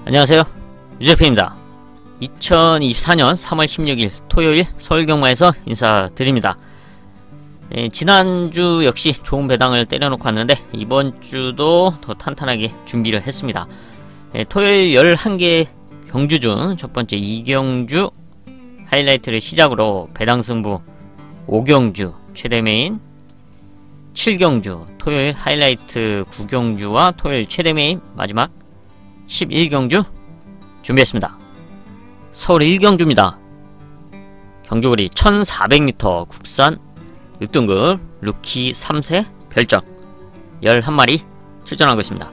안녕하세요, 유재표입니다. 2024년 3월 16일 토요일 서울경마에서 인사드립니다. 지난주 역시 좋은 배당을 때려놓고 왔는데 이번주도 더 탄탄하게 준비를 했습니다. 토요일 11개 경주 중 첫번째 2경주 하이라이트를 시작으로 배당 승부 5경주 최대 메인, 7경주 토요일 하이라이트 9경주와 토요일 최대 메인 마지막 11경주 준비했습니다. 서울 1경주입니다. 경주거리 1400m 국산 6등급 루키 3세 별정 11마리 출전하고 있습니다.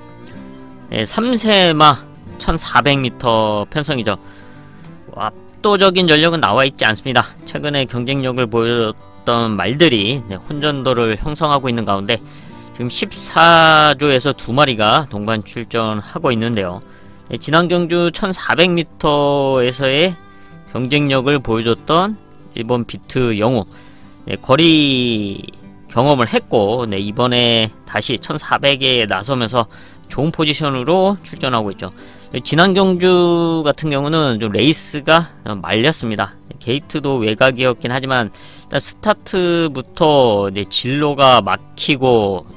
3세마 1400m 편성이죠. 압도적인 전력은 나와있지 않습니다. 최근에 경쟁력을 보여줬던 말들이 혼전도를 형성하고 있는 가운데 지금 14조에서 2마리가 동반 출전하고 있는데요. 지난 경주 1400m에서의 경쟁력을 보여줬던 일본 비트 영우 거리 경험을 했고 이번에 다시 1400에 나서면서 좋은 포지션으로 출전하고 있죠. 지난 경주 같은 경우는 좀 레이스가 말렸습니다. 게이트도 외곽이었긴 하지만 일단 스타트부터 진로가 막히고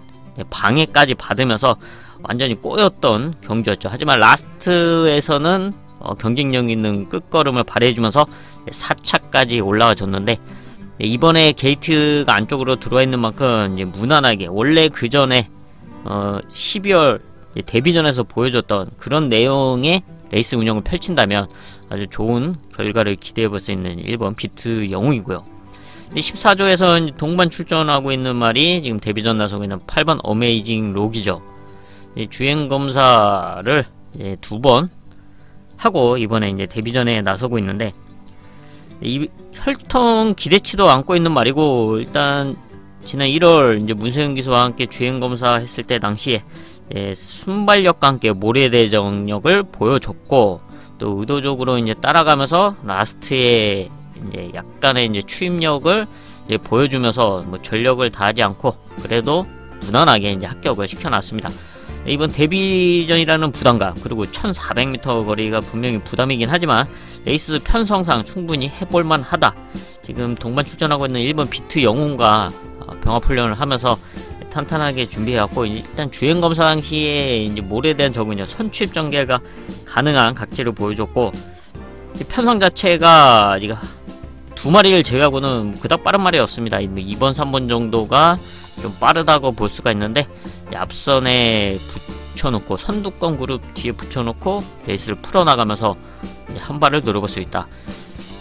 방해까지 받으면서 완전히 꼬였던 경주였죠. 하지만 라스트에서는 경쟁력 있는 끝걸음을 발휘해주면서 4차까지 올라와 줬는데 이번에 게이트가 안쪽으로 들어와 있는 만큼 이제 무난하게 원래 그 전에 12월 데뷔전에서 보여줬던 그런 내용의 레이스 운영을 펼친다면 아주 좋은 결과를 기대해 볼 수 있는 1번 비트 영웅이고요. 14조에서 동반 출전하고 있는 말이 지금 데뷔전 나서고 있는 8번 어메이징 록이죠. 주행검사를 2번 하고 이번에 이제 데뷔전에 나서고 있는데 이 혈통 기대치도 안고 있는 말이고, 일단 지난 1월 이제 문세영 기수와 함께 주행검사 했을 때 당시에 순발력과 함께 모래대정력을 보여줬고, 또 의도적으로 이제 따라가면서 라스트에 이제 약간의 이제 추임력을 이제 보여주면서 뭐 전력을 다하지 않고 그래도 무난하게 이제 합격을 시켜놨습니다. 이번 데뷔전이라는 부담감, 그리고 1400m 거리가 분명히 부담이긴 하지만 레이스 편성상 충분히 해볼만 하다. 지금 동반 출전하고 있는 1번 비트 영웅과 병합훈련을 하면서 탄탄하게 준비해왔고, 일단 주행검사 당시에 이제 몰에 대한 적응이요, 선취입 전개가 가능한 각지를 보여줬고, 편성 자체가 2마리를 제외하고는 그닥 빠른 말이 없습니다. 2번, 3번 정도가 좀 빠르다고 볼 수가 있는데, 앞선에 붙여놓고 선두권 그룹 뒤에 붙여놓고 레이스를 풀어나가면서 한 발을 노려볼 수 있다.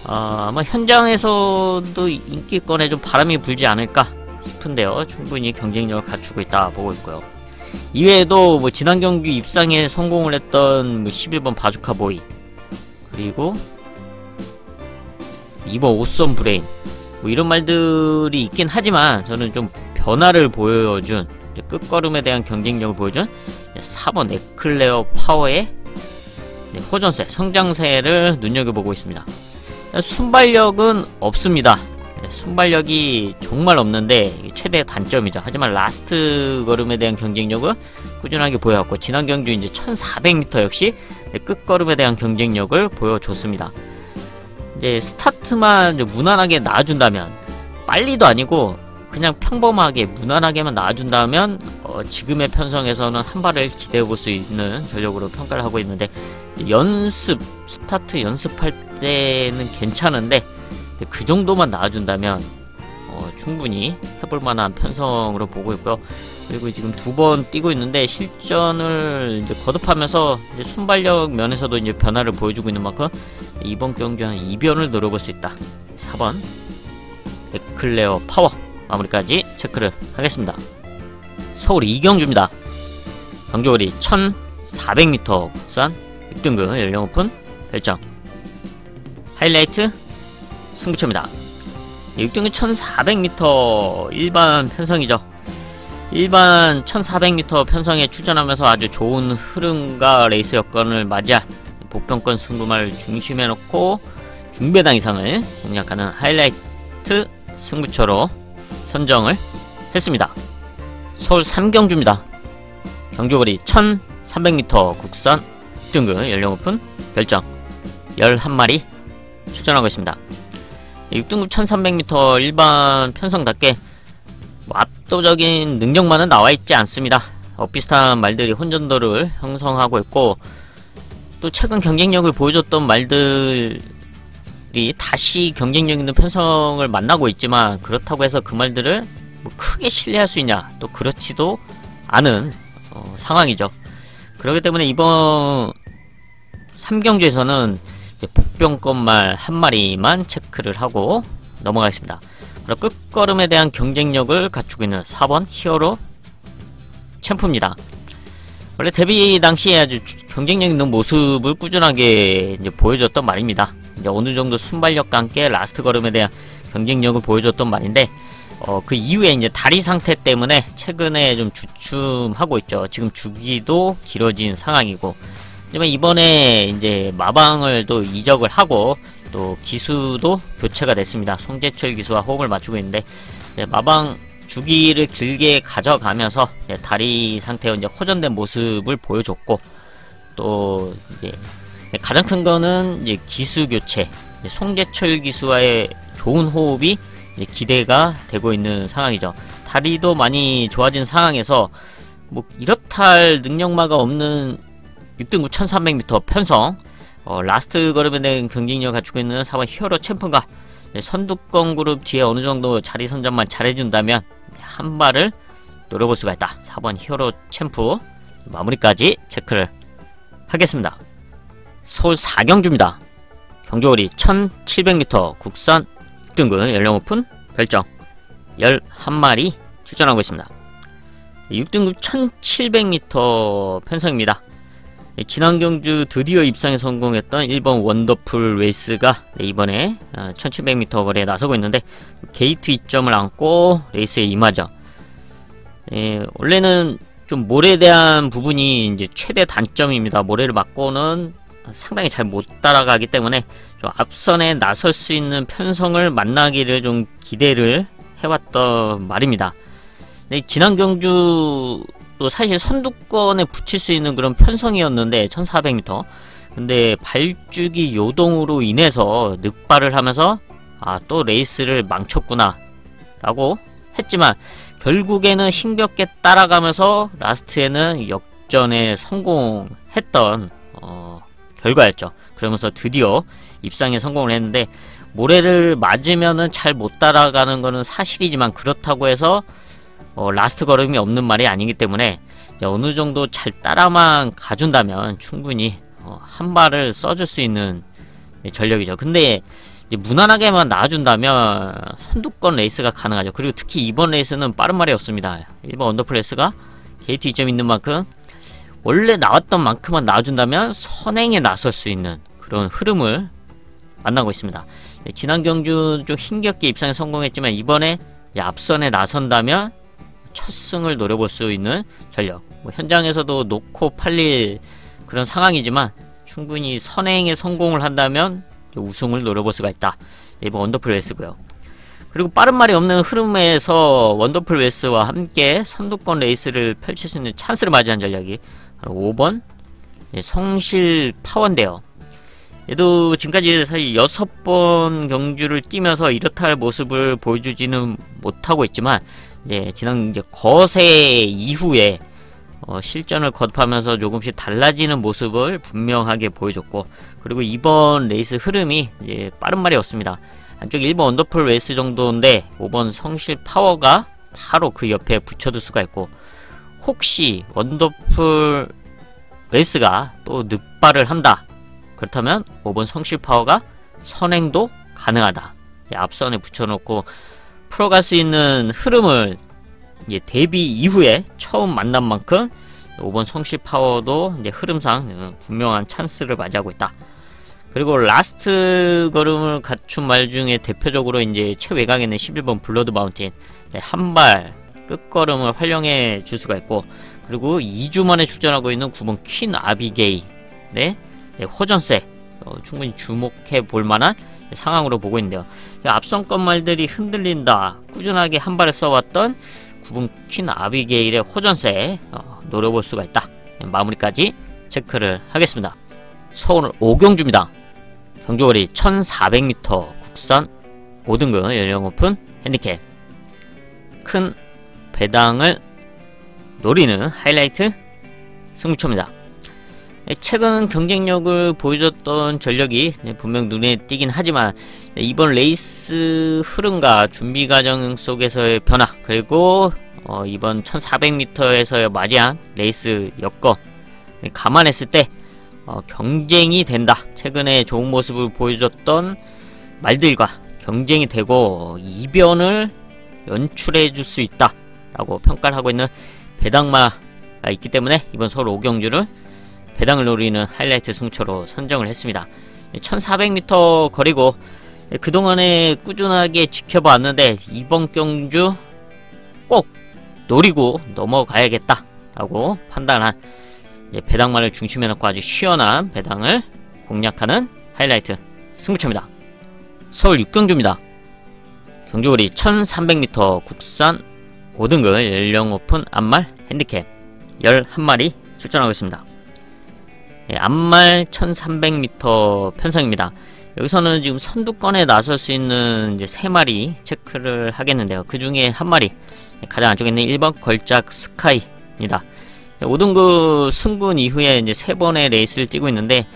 아마 현장에서도 인기권에 좀 바람이 불지 않을까 싶은데요. 충분히 경쟁력을 갖추고 있다 보고 있고요. 이외에도 뭐 지난 경기 입상에 성공을 했던 11번 바주카 보이, 그리고 2번 오썸 브레인, 뭐 이런 말들이 있긴 하지만 저는 좀 변화를 보여준, 끝걸음에 대한 경쟁력을 보여준 4번 에클레어 파워의 호전세, 성장세를 눈여겨보고 있습니다. 순발력은 없습니다. 순발력이 정말 없는데 최대 단점이죠. 하지만 라스트 걸음에 대한 경쟁력은 꾸준하게 보여왔고, 지난 경주 이제 1400m 역시 끝걸음에 대한 경쟁력을 보여줬습니다. 이제 스타트만 무난하게 나와준다면, 빨리도 아니고 그냥 평범하게 무난하게만 나와준다면 지금의 편성에서는 한 발을 기대해볼 수 있는 전력으로 평가를 하고 있는데, 스타트 연습할 때는 괜찮은데 그 정도만 나와준다면 충분히 해볼만한 편성으로 보고 있고요. 그리고 지금 2번 뛰고 있는데 실전을 이제 거듭하면서 이제 순발력 면에서도 이제 변화를 보여주고 있는 만큼 이번 경주는 이변을 노려볼 수 있다. 4번 에클레어 파워 마무리까지 체크를 하겠습니다. 서울 2경주입니다. 경주거리 1400m 국산 6등급 연령 오픈 별정 하이라이트 승부처입니다. 6등급 1400m 일반 편성이죠. 일반 1400m 편성에 출전하면서 아주 좋은 흐름과 레이스 여건을 맞이한 보편권 승부마를 중심에 놓고 중배당 이상을 공략하는 하이라이트 승부처로 선정을 했습니다. 서울 3경주입니다. 경주거리 1300m 국산 6등급 연령 오픈 별정 11마리 출전하고 있습니다. 6등급 1300m 일반 편성답게 뭐 압도적인 능력만은 나와있지 않습니다. 비슷한 말들이 혼전도를 형성하고 있고, 또 최근 경쟁력을 보여줬던 말들이 다시 경쟁력 있는 편성을 만나고 있지만, 그렇다고 해서 그 말들을 뭐 크게 신뢰할 수 있냐, 또 그렇지도 않은 상황이죠. 그렇기 때문에 이번 3경주에서는 복병권 말 한 마리만 체크를 하고 넘어가겠습니다. 바로 끝걸음에 대한 경쟁력을 갖추고 있는 4번 히어로 챔프입니다. 원래 데뷔 당시에 아주 경쟁력 있는 모습을 꾸준하게 이제 보여줬던 말입니다. 이제 어느 정도 순발력과 함께 라스트 걸음에 대한 경쟁력을 보여줬던 말인데, 그 이후에 이제 다리 상태 때문에 최근에 좀 주춤하고 있죠. 지금 주기도 길어진 상황이고, 하지만 이번에 이제 마방을 또 이적을 하고 또 기수도 교체가 됐습니다. 송재철 기수와 호흡을 맞추고 있는데, 마방 주기를 길게 가져가면서 다리 상태가 이제 호전된 모습을 보여줬고, 또 이제 가장 큰 거는 이제 기수 교체, 송재철 기수와의 좋은 호흡이 이제 기대가 되고 있는 상황이죠. 다리도 많이 좋아진 상황에서 뭐 이렇다 할 능력마가 없는 6등급 1300m 편성, 라스트 걸음에 대한 경쟁력을 갖추고 있는 4번 히어로 챔프가 선두권 그룹 뒤에 어느정도 자리 선점만 잘해준다면 한 발을 노려볼 수가 있다. 4번 히어로 챔프 마무리까지 체크를 하겠습니다. 서울 4경주입니다. 경주거리 1700m 국산 6등급 연령 오픈 별정 11마리 출전하고 있습니다. 6등급 1700m 편성입니다. 지난 경주 드디어 입상에 성공했던 1번 원더풀 레이스가 이번에 1700m 거리에 나서고 있는데, 게이트 이점을 안고 레이스에 임하죠. 원래는 좀 모래에 대한 부분이 이제 최대 단점입니다. 모래를 맞고는 상당히 잘 못 따라가기 때문에 좀 앞선에 나설 수 있는 편성을 만나기를 좀 기대를 해왔던 말입니다. 지난 경주 또 사실 선두권에 붙일 수 있는 그런 편성이었는데 1400m, 근데 발주기 요동으로 인해서 늑발을 하면서 또 레이스를 망쳤구나 라고 했지만, 결국에는 힘겹게 따라가면서 라스트에는 역전에 성공했던 결과였죠. 그러면서 드디어 입상에 성공을 했는데, 모래를 맞으면은 잘 못 따라가는 거는 사실이지만, 그렇다고 해서 라스트 걸음이 없는 말이 아니기 때문에 어느 정도 잘 따라만 가준다면 충분히 한 발을 써줄 수 있는 전력이죠. 근데 무난하게만 나와준다면 선두권 레이스가 가능하죠. 그리고 특히 이번 레이스는 빠른 말이 없습니다. 1번 언더풀 레이스가 게이트 2점 있는 만큼, 원래 나왔던 만큼만 나와준다면 선행에 나설 수 있는 그런 흐름을 만나고 있습니다. 지난 경주 좀 힘겹게 입상에 성공했지만, 이번에 앞선에 나선다면 첫 승을 노려볼 수 있는 전력, 현장에서도 놓고 팔릴 그런 상황이지만 충분히 선행에 성공을 한다면 우승을 노려볼 수가 있다. 이번 원더풀 레이스고요. 그리고 빠른 말이 없는 흐름에서 원더풀 레이스와 함께 선두권 레이스를 펼칠 수 있는 찬스를 맞이한 전략이 바로 5번 성실 파워인데요. 얘도 지금까지 사실 6번 경주를 뛰면서 이렇다 할 모습을 보여주지는 못하고 있지만, 지난 거세 이후에 실전을 거듭하면서 조금씩 달라지는 모습을 분명하게 보여줬고, 그리고 이번 레이스 흐름이 빠른 말이 없습니다. 안쪽 1번 언더풀 레이스 정도인데 5번 성실 파워가 바로 그 옆에 붙여둘 수가 있고, 혹시 원더풀 레이스가 또 늑발을 한다, 그렇다면 5번 성실 파워가 선행도 가능하다. 앞선에 붙여놓고 풀어갈 수 있는 흐름을 데뷔 이후에 처음 만난 만큼 5번 성실 파워도 흐름상 분명한 찬스를 맞이하고 있다. 그리고 라스트 걸음을 갖춘 말 중에 대표적으로 최외곽에는 11번 블러드 마운틴 한 발 끝걸음을 활용해 줄 수가 있고, 그리고 2주 만에 출전하고 있는 9번 퀸 아비게이 호전세 충분히 주목해 볼 만한 상황으로 보고 있는데요. 앞선권 말들이 흔들린다, 꾸준하게 한 발을 써왔던 9번 퀸 아비게일의 호전세 노려볼 수가 있다. 마무리까지 체크를 하겠습니다. 서울 오경주입니다. 경주거리 1400m 국산 5등급 연령 오픈 핸디캡. 큰 배당을 노리는 하이라이트 승부처입니다. 최근 경쟁력을 보여줬던 전력이 분명 눈에 띄긴 하지만 이번 레이스 흐름과 준비 과정 속에서의 변화, 그리고 이번 1400m에서 맞이한 레이스 여건 감안했을 때 경쟁이 된다, 최근에 좋은 모습을 보여줬던 말들과 경쟁이 되고 이변을 연출해 줄 수 있다 라고 평가를 하고 있는 배당마가 있기 때문에 이번 서울 오경주를 배당을 노리는 하이라이트 승부처로 선정을 했습니다. 1400m 거리고 그동안에 꾸준하게 지켜봤는데 이번 경주 꼭 노리고 넘어가야겠다 라고 판단한 배당만을 중심에 놓고 아주 시원한 배당을 공략하는 하이라이트 승부처입니다. 서울 6경주입니다. 경주거리 1300m 국산 5등급 연령 오픈 암말 핸디캡 11마리 출전하고 있습니다. 암말 1300m 편성입니다. 여기서는 지금 선두권에 나설 수 있는 이제 3마리 체크를 하겠는데요. 그 중에 한 마리, 가장 안쪽에 있는 1번 걸작 스카이입니다. 5등급 승군 이후에 이제 3번의 레이스를 뛰고 있는데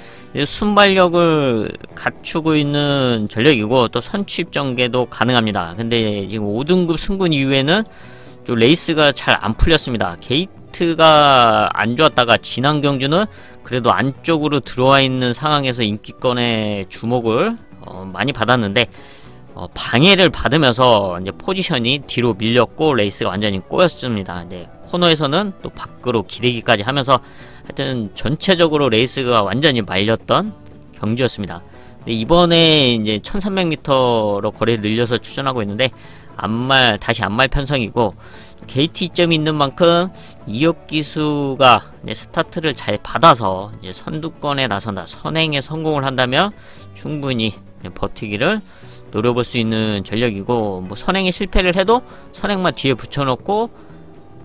순발력을 갖추고 있는 전력이고 또 선취입 전개도 가능합니다. 근데 지금 5등급 승군 이후에는 또 레이스가 잘 안 풀렸습니다. 게이트가 안 좋았다가 지난 경주는 그래도 안쪽으로 들어와 있는 상황에서 인기권의 주목을 많이 받았는데 방해를 받으면서 이제 포지션이 뒤로 밀렸고 레이스가 완전히 꼬였습니다. 이제 코너에서는 또 밖으로 기대기까지 하면서 하여튼 전체적으로 레이스가 완전히 말렸던 경주였습니다. 근데 이번에 이제 1300m로 거리를 늘려서 추진하고 있는데 다시 암말 편성이고 게이트 이점이 있는 만큼 이혁기수가 스타트를 잘 받아서 이제 선두권에 나선다, 선행에 성공을 한다면 충분히 버티기를 노려볼 수 있는 전력이고, 뭐 선행에 실패를 해도 선행만 뒤에 붙여놓고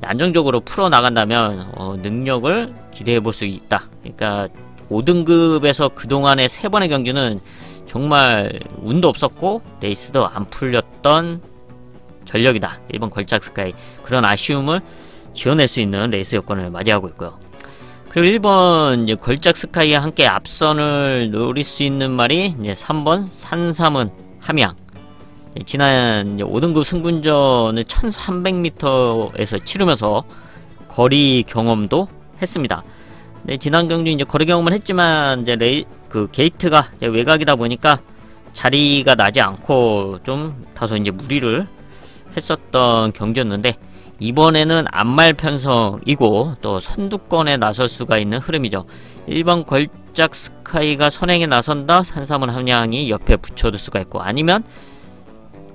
안정적으로 풀어나간다면 능력을 기대해볼 수 있다. 그러니까 5등급에서 그동안의 3번의 경주는 정말 운도 없었고 레이스도 안 풀렸던 전력이다. 1번 걸작 스카이, 그런 아쉬움을 지어낼 수 있는 레이스 여건을 맞이하고 있고요. 그리고 1번 이제 걸작 스카이와 함께 앞선을 노릴 수 있는 말이 이제 3번 산삼은 함양. 지난 5등급 승분전을 1300m에서 치르면서 거리 경험도 했습니다. 네, 지난 경주 이제 거리 경험을 했지만 이제 그 게이트가 이제 외곽이다 보니까 자리가 나지 않고 좀 다소 이제 무리를 했었던 경주였는데 이번에는 암말 편성이고 또 선두권에 나설 수가 있는 흐름이죠. 1번 걸작 스카이가 선행에 나선다, 산삼은 함양이 옆에 붙여둘 수가 있고, 아니면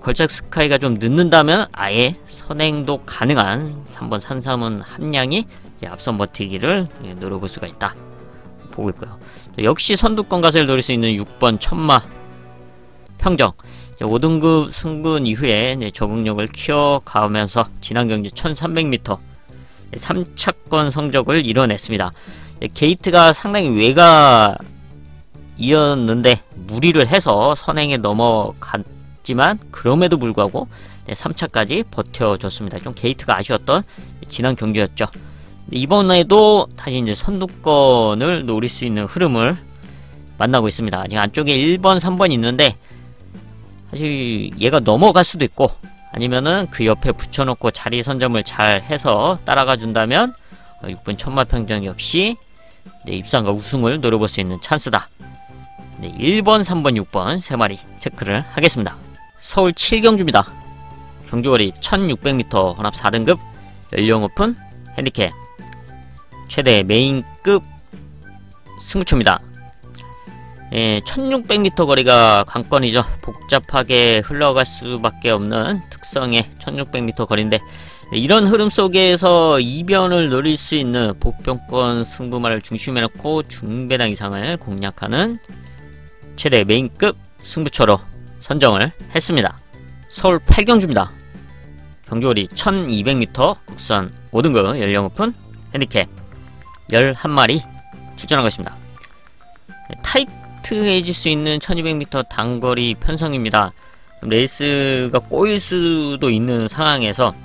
걸작 스카이가 좀 늦는다면 아예 선행도 가능한 3번 산삼은 함양이 앞선 버티기를 노려볼 수가 있다 보고 있고요. 역시 선두권 가세를 노릴 수 있는 6번 천마 평정, 5등급 승분 이후에 적응력을 키워가면서 지난 경주 1300m 3차권 성적을 이뤄냈습니다. 게이트가 상당히 외곽이었는데 무리를 해서 선행에 넘어갔지만 그럼에도 불구하고 3차까지 버텨줬습니다. 좀 게이트가 아쉬웠던 지난 경주였죠. 이번에도 다시 이제 선두권을 노릴 수 있는 흐름을 만나고 있습니다. 지금 안쪽에 1번, 3번이 있는데 사실 얘가 넘어갈 수도 있고 아니면은 그 옆에 붙여놓고 자리 선점을 잘 해서 따라가 준다면 6번 천마평정 역시 입상과 우승을 노려볼 수 있는 찬스다. 1번, 3번, 6번 3마리 체크를 하겠습니다. 서울 7경주입니다. 경주거리 1600m 혼합 4등급 연령 오픈 핸디캡 최대 메인급 승부처입니다. 1600m 거리가 관건이죠. 복잡하게 흘러갈 수밖에 없는 특성의 1600m 거리인데 이런 흐름 속에서 이변을 노릴 수 있는 복병권 승부말을 중심에 놓고 중배당 이상을 공략하는 최대 메인급 승부처로 선정을 했습니다. 서울 8경주입니다. 경주거리 1200m 국산 5등급 연령 오픈 핸디캡 11마리 출전하고 있습니다. 타이트해질 수 있는 1200m 단거리 편성입니다. 레이스가 꼬일 수도 있는 상황에서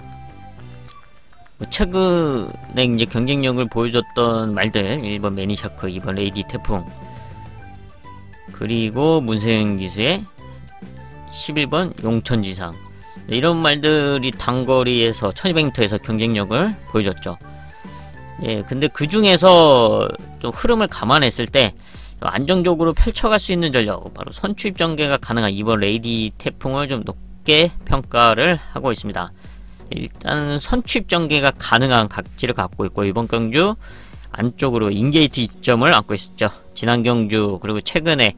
최근에 이제 경쟁력을 보여줬던 말들 1번 매니샤크, 2번 레이디 태풍, 그리고 문세영 기수의 11번 용천지상, 이런 말들이 단거리에서 1200m에서 경쟁력을 보여줬죠. 예, 근데 그 중에서 좀 흐름을 감안했을 때 안정적으로 펼쳐갈 수 있는 전력, 바로 선취입 전개가 가능한 2번 레이디 태풍을 좀 높게 평가를 하고 있습니다. 일단 선취입 전개가 가능한 각지를 갖고 있고, 이번 경주 안쪽으로 인게이트 이점을 안고 있었죠. 지난 경주 그리고 최근에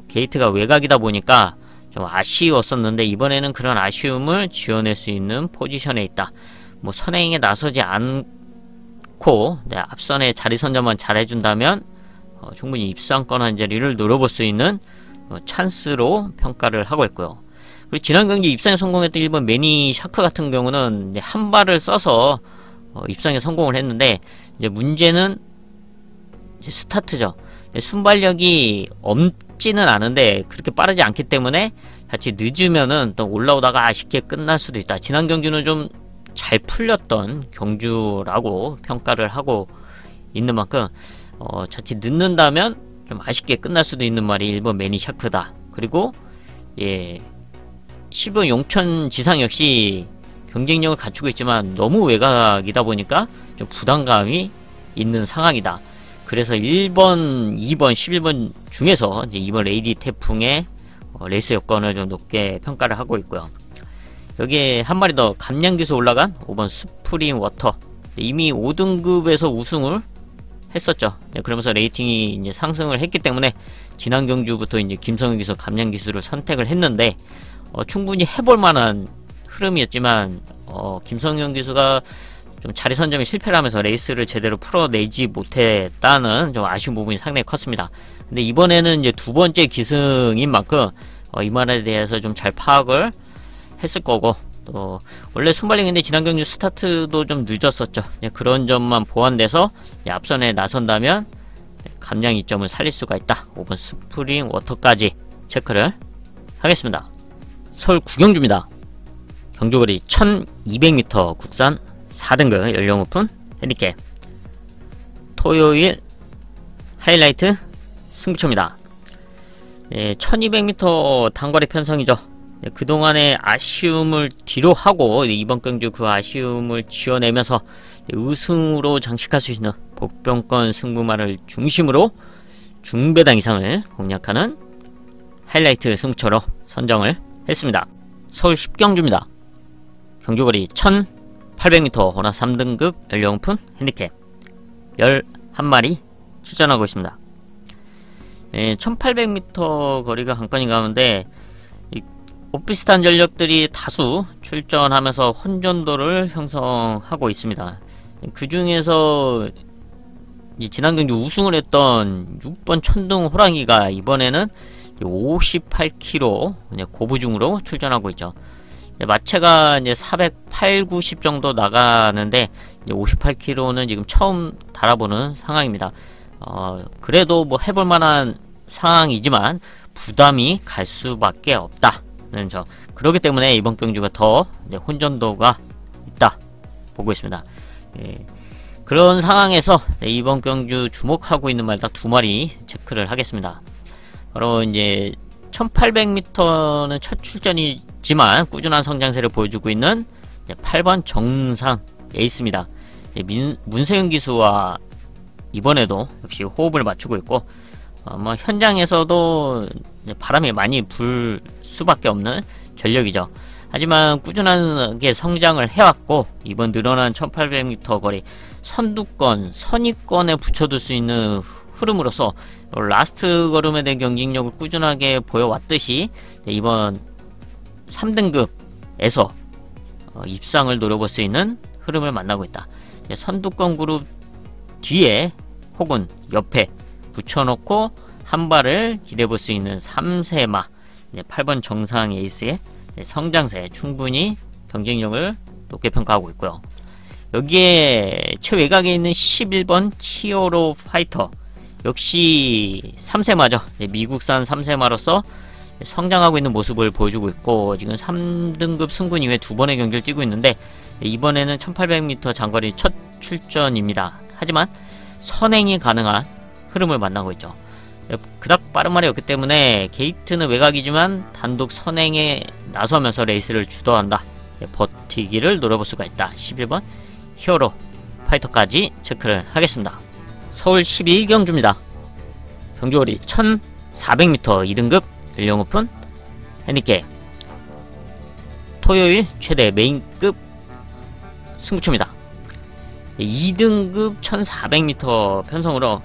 게이트가 외곽이다 보니까 좀 아쉬웠었는데, 이번에는 그런 아쉬움을 지어낼 수 있는 포지션에 있다. 뭐 선행에 나서지 않고 앞선에 자리 선점만 잘해준다면 충분히 입상권 한 자리를 노려볼 수 있는 찬스로 평가를 하고 있고요. 그리고 지난 경기 입상에 성공했던 1번 매니샤크 같은 경우는 이제 한 발을 써서 입상에 성공을 했는데, 이제 문제는 이제 스타트죠. 순발력이 없지는 않은데 그렇게 빠르지 않기 때문에 같이 늦으면은 또 올라오다가 아쉽게 끝날 수도 있다. 지난 경주는 좀 잘 풀렸던 경주라고 평가를 하고 있는 만큼 자칫 늦는다면 좀 아쉽게 끝날 수도 있는 말이 1번 매니샤크다. 그리고 예, 10번 용천지상 역시 경쟁력을 갖추고 있지만 너무 외곽이다 보니까 좀 부담감이 있는 상황이다. 그래서 1번, 2번, 11번 중에서 이제 2번 레이디 태풍의 레이스 여건을 좀 높게 평가를 하고 있고요. 여기에 한 마리 더 감량기수 올라간 5번 스프링 워터, 이미 5등급에서 우승을 했었죠. 그러면서 레이팅이 이제 상승을 했기 때문에 지난 경주부터 이제 김성윤 기수 감량기수를 선택을 했는데, 충분히 해볼 만한 흐름이었지만 김성윤 기수가 좀 자리 선점에 실패를 하면서 레이스를 제대로 풀어내지 못했다는 좀 아쉬운 부분이 상당히 컸습니다. 근데 이번에는 이제 두 번째 기승인 만큼 이 말에 대해서 좀 잘 파악을 했을 거고, 또 원래 순발력인데 지난 경주 스타트도 좀 늦었었죠. 그런 점만 보완돼서 앞선에 나선다면 감량 이점을 살릴 수가 있다. 5번 스프링 워터까지 체크를 하겠습니다. 서울 구경주입니다. 경주거리 1200m 국산 4등급 연령 오픈 핸디캡, 토요일 하이라이트 승부처입니다. 1200m 단거리 편성이죠. 그동안의 아쉬움을 뒤로 하고 이번 경주 그 아쉬움을 지어내면서 우승으로 장식할 수 있는 복병권 승부마를 중심으로 중배당 이상을 공략하는 하이라이트 승부처로 선정을 했습니다. 서울 10경주입니다. 경주거리 1800m 혼합 3등급 연령 오픈 핸디캡 11마리 출전하고 있습니다. 1800m 거리가 관건이 가운데 비슷한 전력들이 다수 출전하면서 혼전도를 형성하고 있습니다. 그 중에서 지난 경주 우승을 했던 6번 천둥 호랑이가 이번에는 58km 고부중으로 출전하고 있죠. 마체가 이제 408, 90 정도 나가는데 58km는 지금 처음 달아보는 상황입니다. 그래도 뭐 해볼 만한 상황이지만 부담이 갈 수밖에 없다. 그렇기 때문에 이번 경주가 더 혼전도가 있다 보고 있습니다. 그런 상황에서 이번 경주 주목하고 있는 말 딱 두 마리 체크를 하겠습니다. 바로 이제 1800m는 첫 출전이지만 꾸준한 성장세를 보여주고 있는 8번 정상 에이스입니다. 문세윤 기수와 이번에도 역시 호흡을 맞추고 있고, 아마 현장에서도 바람이 많이 불 수밖에 없는 전력이죠. 하지만 꾸준하게 성장을 해왔고, 이번 늘어난 1800m 거리 선두권, 선위권에 붙여둘 수 있는 흐름으로서 라스트 걸음에 대한 경쟁력을 꾸준하게 보여왔듯이 이번 3등급에서 입상을 노려볼 수 있는 흐름을 만나고 있다. 선두권 그룹 뒤에 혹은 옆에 붙여놓고 한 발을 기대볼 수 있는 3세마 8번 정상 에이스의 성장세 충분히 경쟁력을 높게 평가하고 있고요. 여기에 최외곽에 있는 11번 히어로 파이터, 역시 3세마죠. 미국산 3세마로서 성장하고 있는 모습을 보여주고 있고, 지금 3등급 승군 이후에 두 번의 경기를 뛰고 있는데, 이번에는 1800m 장거리 첫 출전입니다. 하지만 선행이 가능한 흐름을 만나고 있죠. 그닥 빠른 말이 없기 때문에 게이트는 외곽이지만 단독 선행에 나서면서 레이스를 주도한다. 버티기를 노려볼 수가 있다. 11번 히어로 파이터까지 체크를 하겠습니다. 서울 12경주입니다. 경주거리 1400m 2등급 연령 오픈 핸디캡, 토요일 최대 메인급 승부처입니다. 2등급 1400m 편성으로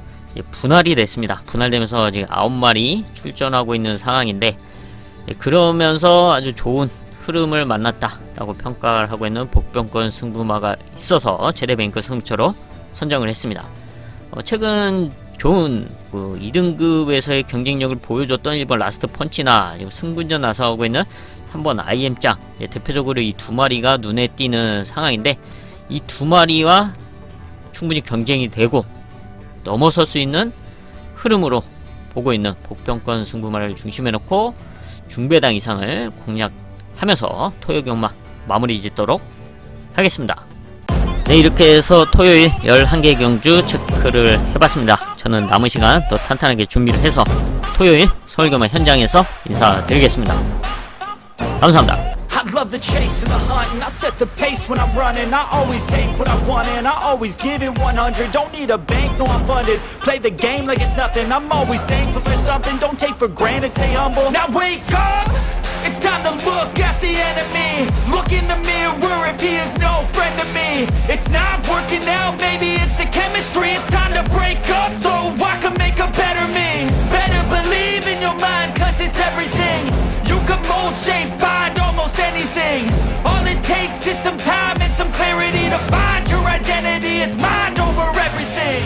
분할이 됐습니다. 분할되면서 지금 9마리 출전하고 있는 상황인데, 그러면서 아주 좋은 흐름을 만났다 라고 평가를 하고 있는 복병권 승부마가 있어서 최대 메인급 승부처로 선정을 했습니다. 최근 좋은 2등급에서의 경쟁력을 보여줬던 1번 라스트 펀치나 승분전 나서고 있는 3번 IM짱, 대표적으로 이 두 마리가 눈에 띄는 상황인데, 이 두 마리와 충분히 경쟁이 되고 넘어설 수 있는 흐름으로 보고 있는 복병권 승부마를 중심에 놓고 중배당 이상을 공략하면서 토요 경마 마무리 짓도록 하겠습니다. 네, 이렇게 해서 토요일 11개 경주 체크를 해봤습니다. 저는 남은 시간 더 탄탄하게 준비를 해서 토요일 서울경마 현장에서 인사드리겠습니다. 감사합니다. I love the chase and the hunt, and I set the pace when I'm running. I always take what I want and I always give it 100. Don't need a bank, no I'm funded. Play the game like it's nothing. I'm always thankful for something. Don't take for granted, stay humble. Now wake up, it's time to look at the enemy. Look in the mirror if he is no friend to me. It's not working out, maybe it's the chemistry. It's time to break up so I can make a better me. Better believe in your mind, cause it's everything. You can mold, shape, find almost anything. All it takes is some time and some clarity to find your identity. It's mind over everything.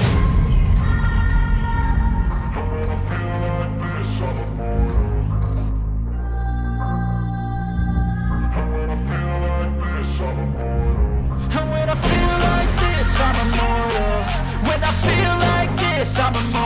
And when I feel like this, I'm immortal. When I feel like this, I'm immortal.